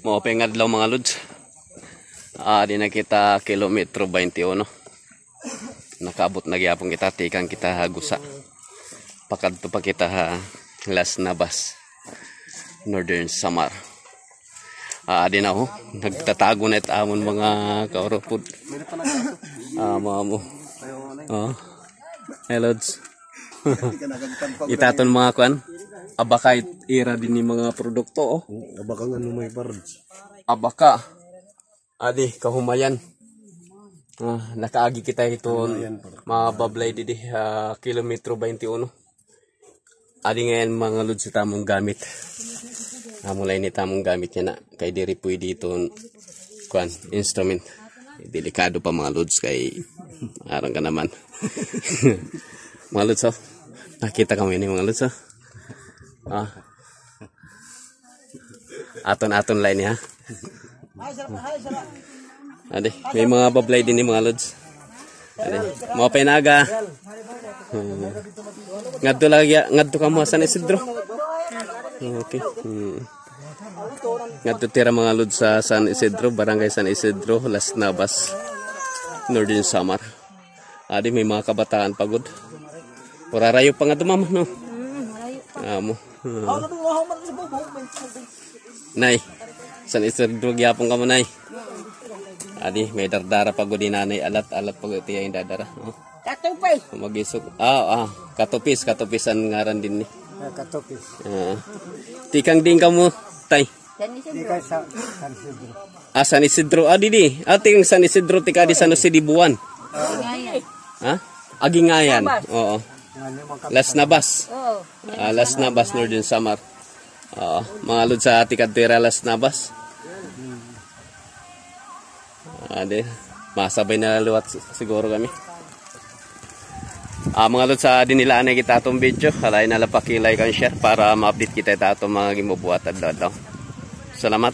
Maupay nga adlaw mga lods. Di na kita kilometro 21. Nakaabot na gyapon kita, tikang kita hagusa. Pakadto pa kita ha Las Navas, Northern Samar. Di na ho, nagtatago na itamon mga kauropod. Mga mo. Hey lods. Itaton mga kuan. Abaka ira din ni mga produkto. Abaka nga may pards. Abaka. Adi, kahumayan. Nakaagi kita ito mabablay didi kilometro 21. Adi ngayon mga lods sa tamong gamit. Mulay ni tamong gamit niya na. Kay diri pwede ito kuan, instrument. Delikado pa mga lods kay arang ka naman. Mga lods nakita kami ni mga lods aton line ha. Ade, may mga bablay din ni mga lods. Ade, mga penaga. Ngadto ka mo San Isidro. Okay. Ngadto tira mga lods sa San Isidro, barangay San Isidro, Las Navas, Northern Samar. Ade, may mga kabataan pagod. Purarayo pa nga dumam no. Amo. Nay, San Isidro gyapon ka mo nay. Adi, may dardara pagod din nanay, alat pagod tiya yung dadara. Katupis. Magisok. Katupis ang ngaran din ni. Katupis. Tikang din ka mo, tay. Tika sa San Isidro. San Isidro. Didi. Tikang San Isidro, tika di San Jose di Buwan. Agingayan. Oo. Las Navas. Las Navas, Northern Samar. Mga lod sa Tikadtira, Las Navas. Masabay na luwat siguro kami. Mga lod sa dinilaan na kita itong video. Halay na lang pakilay kan share para ma-update kita itong mga gimubuhat at daw. Salamat.